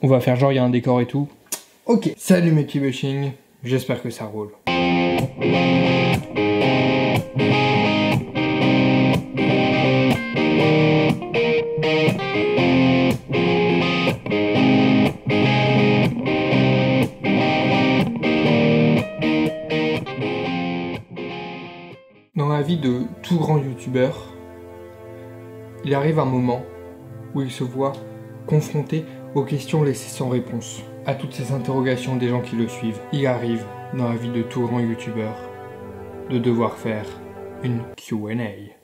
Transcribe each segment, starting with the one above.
On va faire genre il y a un décor et tout. Ok, salut mes petits bushing, j'espère que ça roule. Dans la vie de tout grand youtubeur, il arrive un moment où il se voit confronté aux questions laissées sans réponse, à toutes ces interrogations des gens qui le suivent. Il arrive dans la vie de tout grand youtubeur de devoir faire une Q&A.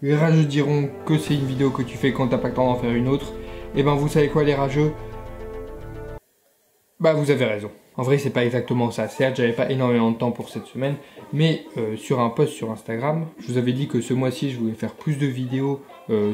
Les rageux diront que c'est une vidéo que tu fais quand t'as pas le temps d'en faire une autre. Et ben vous savez quoi les rageux? Bah vous avez raison. En vrai c'est pas exactement ça, certes j'avais pas énormément de temps pour cette semaine, mais sur un post sur Instagram, je vous avais dit que ce mois-ci je voulais faire plus de vidéos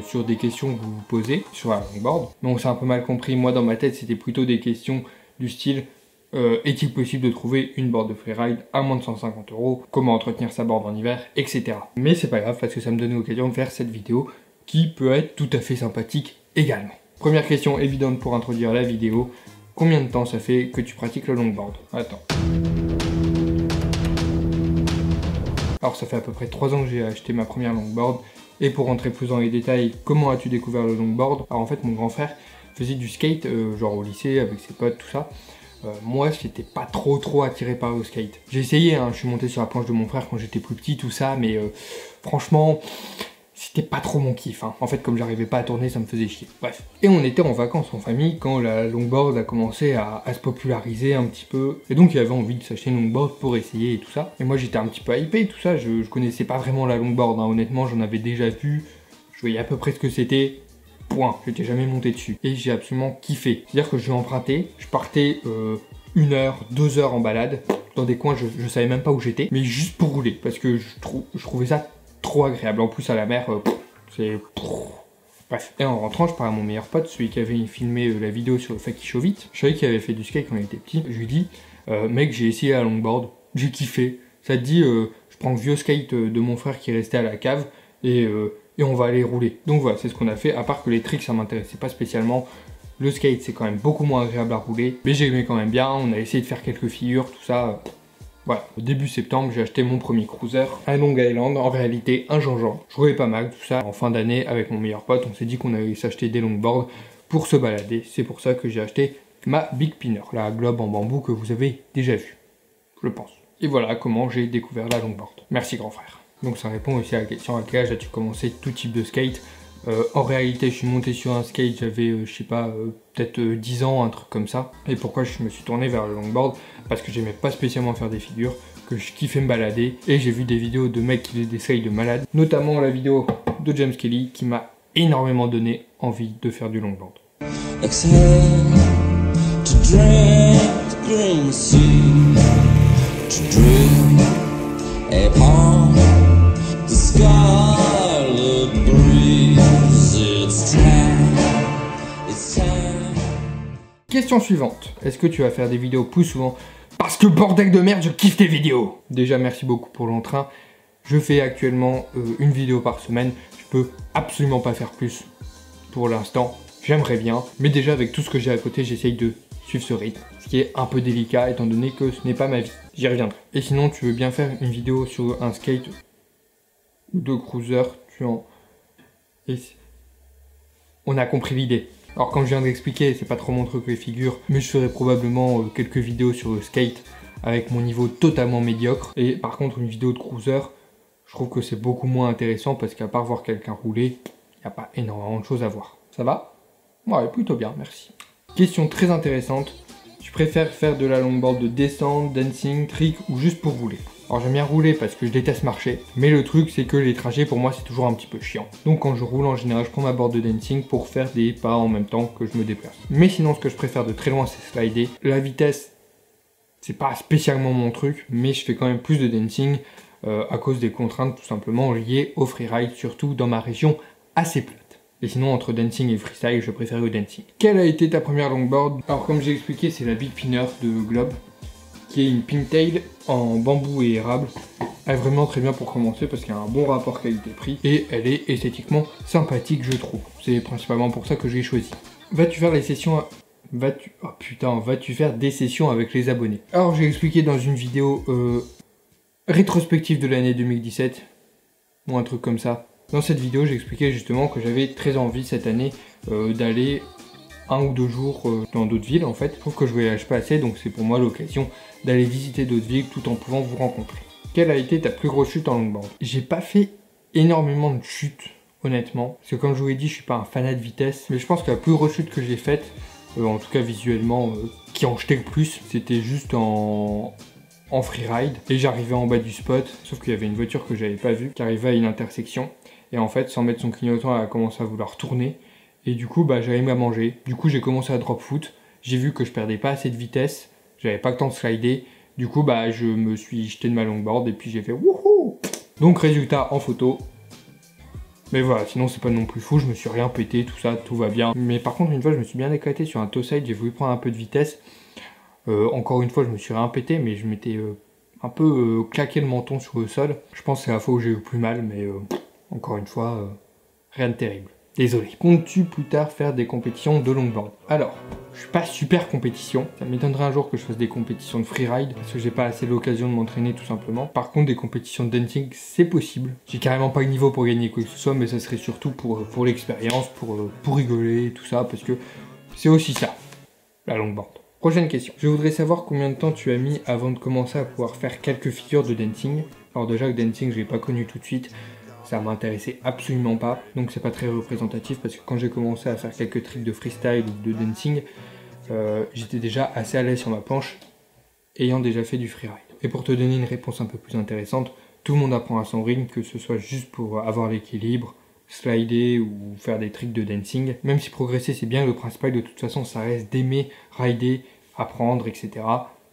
sur des questions que vous vous posez sur la longboard. Mais on s'est un peu mal compris, moi dans ma tête c'était plutôt des questions du style est-il possible de trouver une board de freeride à moins de 150 €, comment entretenir sa board en hiver, etc. Mais c'est pas grave parce que ça me donnait l'occasion de faire cette vidéo qui peut être tout à fait sympathique également. Première question évidente pour introduire la vidéo. Combien de temps ça fait que tu pratiques le longboard? Attends. Alors ça fait à peu près 3 ans que j'ai acheté ma première longboard. Et pour rentrer plus dans les détails, comment as-tu découvert le longboard? Alors en fait mon grand frère faisait du skate, genre au lycée avec ses potes, tout ça. Moi j'étais pas trop attiré par le skate. J'ai essayé, hein, je suis monté sur la planche de mon frère quand j'étais plus petit, tout ça, mais franchement... c'était pas trop mon kiff, hein. En fait comme j'arrivais pas à tourner ça me faisait chier, bref. Et on était en vacances en famille quand la longboard a commencé à se populariser un petit peu. Et donc il avait envie de s'acheter une longboard pour essayer et tout ça. Et moi j'étais un petit peu hypé tout ça, je connaissais pas vraiment la longboard, hein. Honnêtement j'en avais déjà vu, je voyais à peu près ce que c'était. Point, j'étais jamais monté dessus. Et j'ai absolument kiffé. C'est-à-dire que je l'ai emprunté, je partais 1 heure, 2 heures en balade, dans des coins je savais même pas où j'étais, mais juste pour rouler, parce que je trouvais ça trop agréable. En plus à la mer, c'est... Bref. Et en rentrant, je parlais à mon meilleur pote, celui qui avait filmé la vidéo sur le fait qu'il chaud vite. Je savais qu'il avait fait du skate quand il était petit. Je lui dis, mec, j'ai essayé la longboard, j'ai kiffé. Ça te dit, je prends le vieux skate de mon frère qui restait à la cave et on va aller rouler. Donc voilà, c'est ce qu'on a fait. À part que les tricks, ça m'intéressait pas spécialement. Le skate, c'est quand même beaucoup moins agréable à rouler, mais j'ai aimé quand même bien. On a essayé de faire quelques figures, tout ça. Voilà, au début septembre, j'ai acheté mon premier cruiser, un Long Island, en réalité un Jean-Jean. Je roulais pas mal, tout ça. En fin d'année, avec mon meilleur pote, on s'est dit qu'on allait s'acheter des longboards pour se balader. C'est pour ça que j'ai acheté ma Big Pinner, la globe en bambou que vous avez déjà vue, je pense. Et voilà comment j'ai découvert la longboard. Merci grand frère. Donc ça répond aussi à la question à quel âge as-tu commencé tout type de skate. En réalité, je suis monté sur un skate, j'avais, je sais pas, peut-être 10 ans, un truc comme ça. Et pourquoi je me suis tourné vers le longboard? Parce que j'aimais pas spécialement faire des figures, que je kiffais me balader. Et j'ai vu des vidéos de mecs qui faisaient des skates de malades, notamment la vidéo de James Kelly, qui m'a énormément donné envie de faire du longboard. Question suivante. Est-ce que tu vas faire des vidéos plus souvent? Parce que bordel de merde, je kiffe tes vidéos! Déjà, merci beaucoup pour l'entrain. Je fais actuellement une vidéo par semaine. Je peux absolument pas faire plus pour l'instant. J'aimerais bien. Mais déjà, avec tout ce que j'ai à côté, j'essaye de suivre ce rythme. Ce qui est un peu délicat étant donné que ce n'est pas ma vie. J'y reviendrai. Et sinon, tu veux bien faire une vidéo sur un skate ou deux cruisers, on a compris l'idée. Alors comme je viens d'expliquer, c'est pas trop mon truc les figures, mais je ferai probablement quelques vidéos sur le skate avec mon niveau totalement médiocre. Et par contre une vidéo de cruiser, je trouve que c'est beaucoup moins intéressant parce qu'à part voir quelqu'un rouler, il n'y a pas énormément de choses à voir. Ça va? Ouais, plutôt bien, merci. Question très intéressante, tu préfères faire de la longboard de descente, dancing, trick ou juste pour rouler? Alors j'aime bien rouler parce que je déteste marcher, mais le truc c'est que les trajets pour moi c'est toujours un petit peu chiant. Donc quand je roule en général je prends ma board de dancing pour faire des pas en même temps que je me déplace. Mais sinon ce que je préfère de très loin c'est slider. La vitesse c'est pas spécialement mon truc, mais je fais quand même plus de dancing à cause des contraintes tout simplement liées au freeride, surtout dans ma région assez plate. Et sinon entre dancing et freestyle je préfère le dancing. Quelle a été ta première longboard? Alors comme j'ai expliqué c'est la Big Pinner de Globe, qui est une pintail en bambou et érable. Elle est vraiment très bien pour commencer parce qu'elle a un bon rapport qualité-prix et elle est esthétiquement sympathique je trouve. C'est principalement pour ça que je l'ai choisi. Vas-tu faire les sessions vas-tu faire des sessions avec les abonnés? Alors j'ai expliqué dans une vidéo rétrospective de l'année 2017, ou un truc comme ça. Dans cette vidéo, j'ai expliqué justement que j'avais très envie cette année d'aller 1 ou 2 jours dans d'autres villes en fait. Je trouve que je voyage pas assez, donc c'est pour moi l'occasion d'aller visiter d'autres villes tout en pouvant vous rencontrer. Quelle a été ta plus grosse chute en longboard? J'ai pas fait énormément de chutes, honnêtement, parce que comme je vous l'ai dit, je suis pas un fanat de vitesse, mais je pense que la plus grosse chute que j'ai faite, en tout cas visuellement, qui en jetait le plus, c'était juste en freeride, et j'arrivais en bas du spot, sauf qu'il y avait une voiture que j'avais pas vue, qui arrivait à une intersection, et en fait, sans mettre son clignotant, elle a commencé à vouloir tourner, et du coup, j'avais à manger. Du coup, j'ai commencé à drop foot, j'ai vu que je perdais pas assez de vitesse, j'avais pas le temps de slider, du coup, je me suis jeté de ma longboard, et puis j'ai fait wouhou. Donc, résultat en photo. Mais voilà, sinon c'est pas non plus fou, je me suis rien pété, tout ça, tout va bien. Mais par contre, une fois, je me suis bien éclaté sur un toe side, j'ai voulu prendre un peu de vitesse. Encore une fois, je me suis rien pété, mais je m'étais un peu claqué le menton sur le sol. Je pense que c'est la fois où j'ai eu le plus mal, mais encore une fois, rien de terrible. Désolé. Comptes-tu plus tard faire des compétitions de longboard? Alors, je suis pas super compétition. Ça m'étonnerait un jour que je fasse des compétitions de freeride, parce que j'ai pas assez l'occasion de m'entraîner tout simplement. Par contre, des compétitions de dancing, c'est possible. J'ai carrément pas le niveau pour gagner quoi que ce soit, mais ça serait surtout pour l'expérience, pour rigoler, tout ça, parce que c'est aussi ça, la longboard. Prochaine question. Je voudrais savoir combien de temps tu as mis avant de commencer à pouvoir faire quelques figures de dancing. Alors déjà, le dancing, je l'ai pas connu tout de suite. Ça m'intéressait absolument pas, donc c'est pas très représentatif parce que quand j'ai commencé à faire quelques tricks de freestyle ou de dancing, j'étais déjà assez à l'aise sur ma planche, ayant déjà fait du freeride. Et pour te donner une réponse un peu plus intéressante, tout le monde apprend à son rythme, que ce soit juste pour avoir l'équilibre, slider ou faire des tricks de dancing. Même si progresser c'est bien, le principal de toute façon ça reste d'aimer rider, apprendre, etc.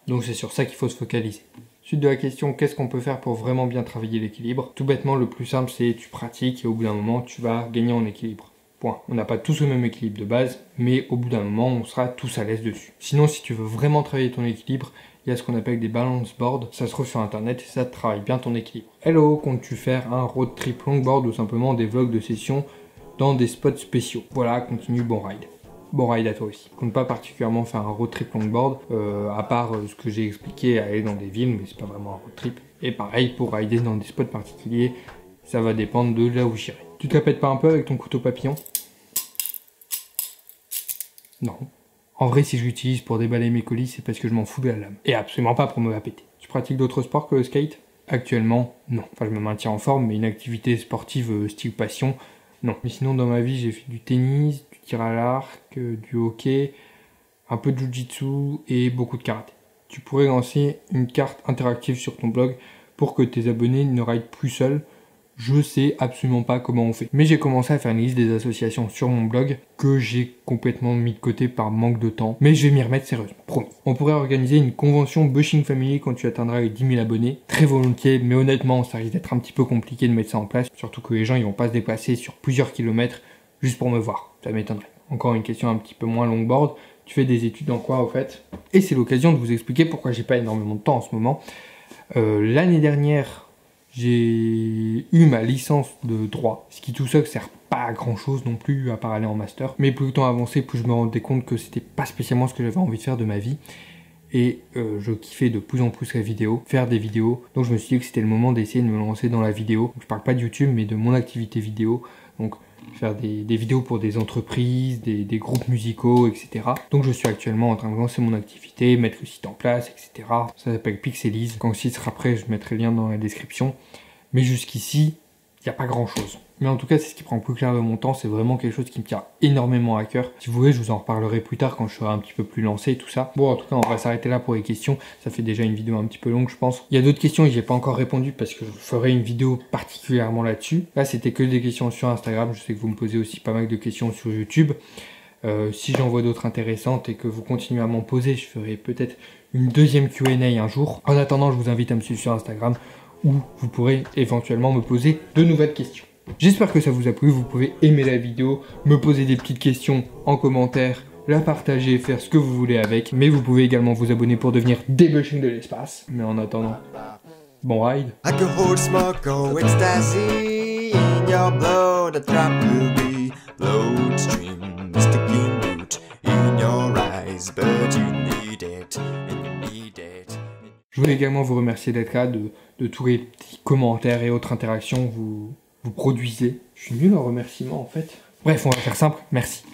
Donc c'est sur ça qu'il faut se focaliser. Suite de la question, qu'est-ce qu'on peut faire pour vraiment bien travailler l'équilibre? Tout bêtement, le plus simple, c'est tu pratiques et au bout d'un moment, tu vas gagner en équilibre. Point. On n'a pas tous le même équilibre de base, mais au bout d'un moment, on sera tous à l'aise dessus. Sinon, si tu veux vraiment travailler ton équilibre, il y a ce qu'on appelle des balance boards. Ça se trouve sur internet et ça travaille bien ton équilibre. Hello, comptes-tu faire un road trip longboard ou simplement des vlogs de session dans des spots spéciaux? Voilà, continue, bon ride. Bon ride à toi aussi. Je compte pas particulièrement faire un road trip longboard, à part ce que j'ai expliqué, aller dans des villes, mais c'est pas vraiment un road trip. Et pareil, pour rider dans des spots particuliers, ça va dépendre de là où j'irai. Tu te la pètes pas un peu avec ton couteau papillon? Non. En vrai, si je l'utilise pour déballer mes colis, c'est parce que je m'en fous de la lame. Et absolument pas pour me la péter. Tu pratiques d'autres sports que le skate? Actuellement, non. Enfin, je me maintiens en forme, mais une activité sportive style passion, non. Mais sinon, dans ma vie, j'ai fait du tennis, du tir à l'arc, du hockey, un peu de jiu-jitsu et beaucoup de karaté. Tu pourrais lancer une carte interactive sur ton blog pour que tes abonnés ne rident plus seuls. Je sais absolument pas comment on fait. Mais j'ai commencé à faire une liste des associations sur mon blog que j'ai complètement mis de côté par manque de temps. Mais je vais m'y remettre sérieusement, promis. On pourrait organiser une convention Bushing Family quand tu atteindras les 10 000 abonnés. Très volontiers, mais honnêtement, ça risque d'être un petit peu compliqué de mettre ça en place. Surtout que les gens, ils vont pas se déplacer sur plusieurs kilomètres juste pour me voir. Ça m'étonnerait. Encore une question un petit peu moins longboard. Tu fais des études en quoi, au fait? Et c'est l'occasion de vous expliquer pourquoi j'ai pas énormément de temps en ce moment. L'année dernière, j'ai eu ma licence de droit, ce qui tout seul sert pas à grand chose non plus à part aller en master. Mais plus le temps avançait, plus je me rendais compte que c'était pas spécialement ce que j'avais envie de faire de ma vie. Et je kiffais de plus en plus la vidéo, faire des vidéos. Donc je me suis dit que c'était le moment d'essayer de me lancer dans la vidéo. Donc, je parle pas de YouTube mais de mon activité vidéo. Donc faire des vidéos pour des entreprises, des groupes musicaux, etc. Donc je suis actuellement en train de lancer mon activité, mettre le site en place, etc. Ça s'appelle Pixelize. Quand le site sera prêt, je mettrai le lien dans la description. Mais jusqu'ici, il n'y a pas grand chose. Mais en tout cas, c'est ce qui prend plus clair de mon temps. C'est vraiment quelque chose qui me tient énormément à cœur. Si vous voulez, je vous en reparlerai plus tard quand je serai un petit peu plus lancé et tout ça. Bon, en tout cas, on va s'arrêter là pour les questions. Ça fait déjà une vidéo un petit peu longue, je pense. Il y a d'autres questions et j'ai pas encore répondu parce que je ferai une vidéo particulièrement là-dessus. Là, c'était que des questions sur Instagram. Je sais que vous me posez aussi pas mal de questions sur YouTube. Si j'en vois d'autres intéressantes et que vous continuez à m'en poser, je ferai peut-être une deuxième Q&A un jour. En attendant, je vous invite à me suivre sur Instagram où vous pourrez éventuellement me poser de nouvelles questions. J'espère que ça vous a plu, vous pouvez aimer la vidéo, me poser des petites questions en commentaire, la partager, faire ce que vous voulez avec, mais vous pouvez également vous abonner pour devenir des Bushing de l'espace. Mais en attendant, bon ride. Alcohol, smoke, or ecstasy in your blood, a drop will be bloodstream, sticking root in your eyes. days, but you need it, and you need it. Je voulais également vous remercier d'être là, de tous les petits commentaires et autres interactions que vous produisez. Je suis nul en remerciements en fait. Bref, on va faire simple, merci.